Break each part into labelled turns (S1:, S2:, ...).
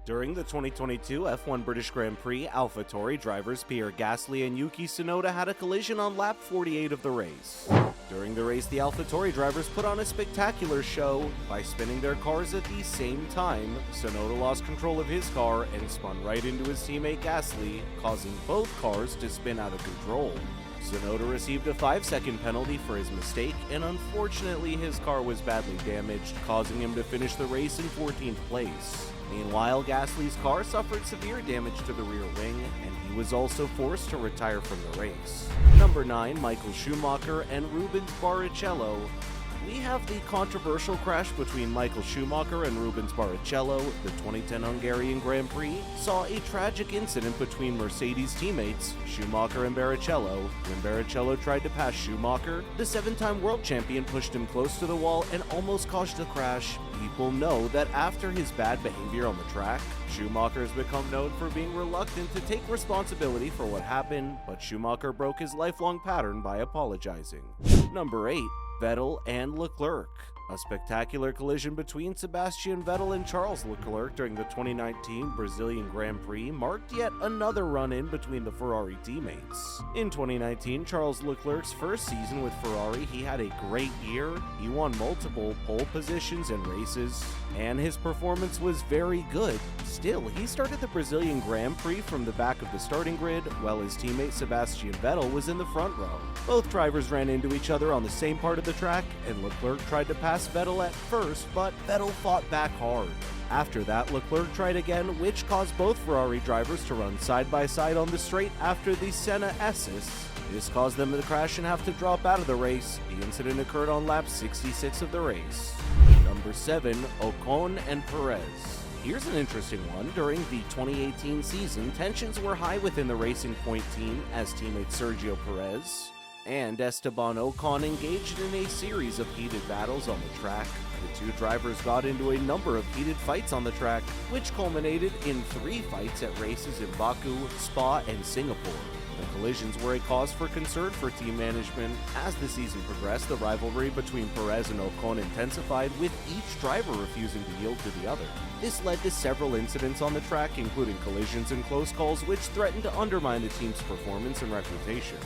S1: During the 2022 F1 British Grand Prix, AlphaTauri drivers Pierre Gasly and Yuki Tsunoda had a collision on lap 48 of the race. During the race, the AlphaTauri drivers put on a spectacular show by spinning their cars at the same time. Tsunoda lost control of his car and spun right into his teammate Gasly, causing both cars to spin out of control. Tsunoda received a 5-second penalty for his mistake, and unfortunately his car was badly damaged, causing him to finish the race in 14th place. Meanwhile, Gasly's car suffered severe damage to the rear wing, and he was also forced to retire from the race. Number 9, Michael Schumacher and Rubens Barrichello. We have the controversial crash between Michael Schumacher and Rubens Barrichello. The 2010 Hungarian Grand Prix saw a tragic incident between Mercedes teammates Schumacher and Barrichello. When Barrichello tried to pass Schumacher, the 7-time world champion pushed him close to the wall and almost caused a crash. People know that after his bad behavior on the track, Schumacher has become known for being reluctant to take responsibility for what happened, but Schumacher broke his lifelong pattern by apologizing. Number 8. Vettel and Leclerc. A spectacular collision between Sebastian Vettel and Charles Leclerc during the 2019 Brazilian Grand Prix marked yet another run-in between the Ferrari teammates. In 2019, Charles Leclerc's first season with Ferrari, he had a great year. He won multiple pole positions and races, and his performance was very good. Still, he started the Brazilian Grand Prix from the back of the starting grid, while his teammate Sebastian Vettel was in the front row. Both drivers ran into each other on the same part of the track, and Leclerc tried to pass Vettel at first, but Vettel fought back hard. After that, Leclerc tried again, which caused both Ferrari drivers to run side by side on the straight after the Senna assist. This caused them to crash and have to drop out of the race. The incident occurred on lap 66 of the race. Number 7, Okon and Perez. Here's an interesting one. During the 2018 season, tensions were high within the Racing Point team as teammate Sergio Perez and Esteban Ocon engaged in a series of heated battles on the track. The two drivers got into a number of heated fights on the track, which culminated in 3 fights at races in Baku, Spa, and Singapore. The collisions were a cause for concern for team management. As the season progressed, the rivalry between Perez and Ocon intensified, with each driver refusing to yield to the other. This led to several incidents on the track, including collisions and close calls, which threatened to undermine the team's performance and reputation.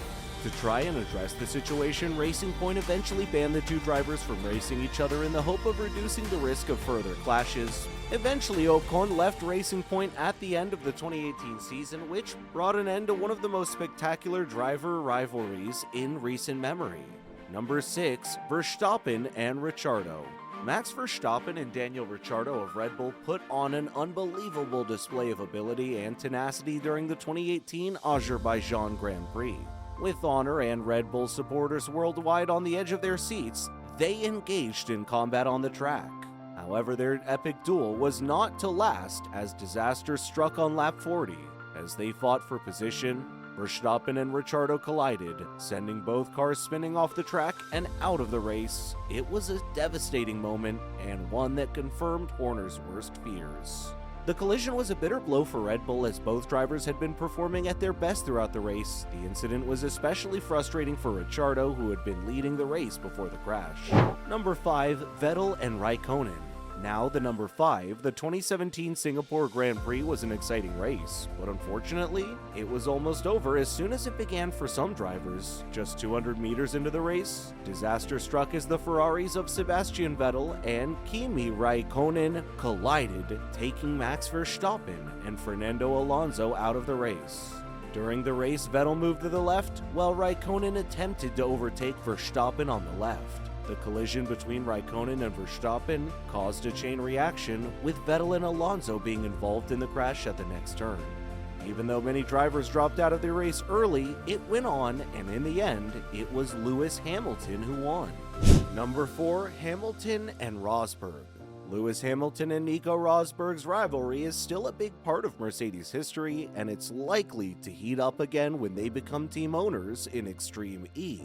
S1: To try and address the situation, Racing Point eventually banned the two drivers from racing each other in the hope of reducing the risk of further clashes. Eventually, Ocon left Racing Point at the end of the 2018 season, which brought an end to one of the most spectacular driver rivalries in recent memory. Number 6, Verstappen and Ricciardo. Max Verstappen and Daniel Ricciardo of Red Bull put on an unbelievable display of ability and tenacity during the 2018 Azerbaijan Grand Prix. With honor and Red Bull supporters worldwide on the edge of their seats, they engaged in combat on the track. However, their epic duel was not to last as disaster struck on lap 40. As they fought for position, Verstappen and Ricciardo collided, sending both cars spinning off the track and out of the race. It was a devastating moment, and one that confirmed Horner's worst fears. The collision was a bitter blow for Red Bull, as both drivers had been performing at their best throughout the race. The incident was especially frustrating for Ricciardo, who had been leading the race before the crash. Number 5, Vettel and Raikkonen. Now the number 5, the 2017 Singapore Grand Prix was an exciting race, but unfortunately, it was almost over as soon as it began for some drivers. Just 200 meters into the race, disaster struck as the Ferraris of Sebastian Vettel and Kimi Raikkonen collided, taking Max Verstappen and Fernando Alonso out of the race. During the race, Vettel moved to the left, while Raikkonen attempted to overtake Verstappen on the left. The collision between Raikkonen and Verstappen caused a chain reaction, with Vettel and Alonso being involved in the crash at the next turn. Even though many drivers dropped out of the race early, it went on, and in the end, it was Lewis Hamilton who won. Number 4, Hamilton and Rosberg. Lewis Hamilton and Nico Rosberg's rivalry is still a big part of Mercedes history, and it's likely to heat up again when they become team owners in Extreme E.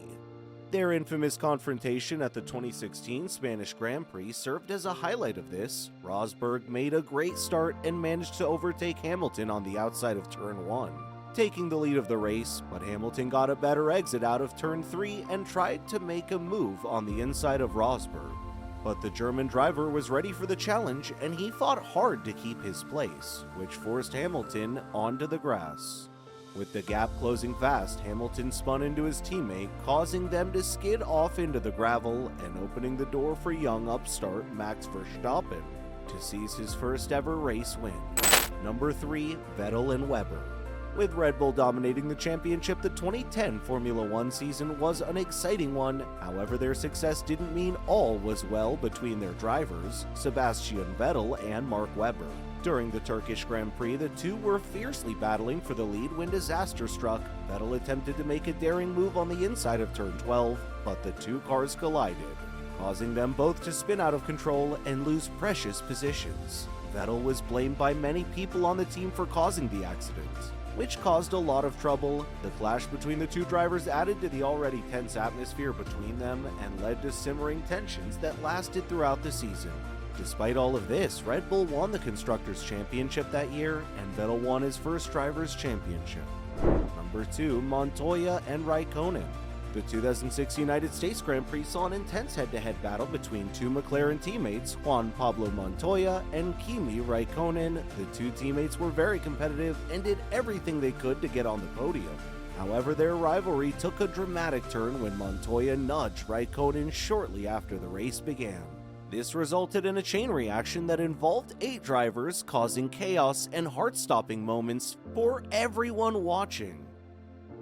S1: Their infamous confrontation at the 2016 Spanish Grand Prix served as a highlight of this. Rosberg made a great start and managed to overtake Hamilton on the outside of Turn 1, taking the lead of the race, but Hamilton got a better exit out of Turn 3 and tried to make a move on the inside of Rosberg. But the German driver was ready for the challenge, and he fought hard to keep his place, which forced Hamilton onto the grass. With the gap closing fast, Hamilton spun into his teammate, causing them to skid off into the gravel and opening the door for young upstart Max Verstappen to seize his first ever race win. Number 3, Vettel and Weber. With Red Bull dominating the championship, the 2010 Formula One season was an exciting one. However, their success didn't mean all was well between their drivers, Sebastian Vettel and Mark Webber. During the Turkish Grand Prix, the two were fiercely battling for the lead when disaster struck. Vettel attempted to make a daring move on the inside of turn 12, but the two cars collided, causing them both to spin out of control and lose precious positions. Vettel was blamed by many people on the team for causing the accident, which caused a lot of trouble. The clash between the two drivers added to the already tense atmosphere between them and led to simmering tensions that lasted throughout the season. Despite all of this, Red Bull won the Constructors' Championship that year, and Vettel won his first Drivers' Championship. Number 2, Montoya and Raikkonen. The 2006 United States Grand Prix saw an intense head-to-head battle between two McLaren teammates, Juan Pablo Montoya and Kimi Raikkonen. The two teammates were very competitive and did everything they could to get on the podium. However, their rivalry took a dramatic turn when Montoya nudged Raikkonen shortly after the race began. This resulted in a chain reaction that involved 8 drivers, causing chaos and heart-stopping moments for everyone watching.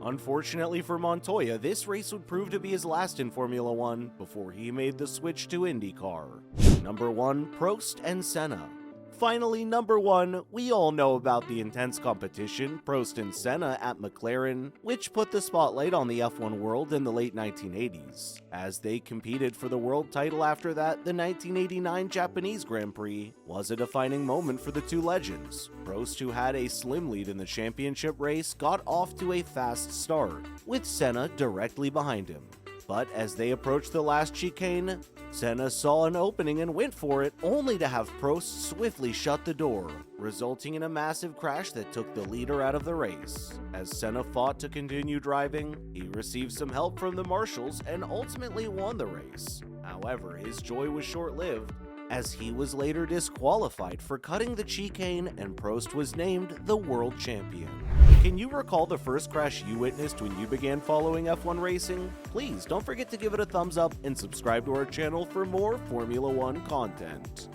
S1: Unfortunately for Montoya, this race would prove to be his last in Formula One before he made the switch to IndyCar. Number 1, Prost and Senna. Finally, number 1, we all know about the intense competition, Prost and Senna at McLaren, which put the spotlight on the F1 world in the late 1980s. As they competed for the world title after that, the 1989 Japanese Grand Prix was a defining moment for the two legends. Prost, who had a slim lead in the championship race, got off to a fast start, with Senna directly behind him. But as they approached the last chicane, Senna saw an opening and went for it, only to have Prost swiftly shut the door, resulting in a massive crash that took the leader out of the race. As Senna fought to continue driving, he received some help from the marshals and ultimately won the race. However, his joy was short-lived, as he was later disqualified for cutting the chicane and Prost was named the world champion. Can you recall the first crash you witnessed when you began following F1 racing? Please don't forget to give it a thumbs up and subscribe to our channel for more Formula One content.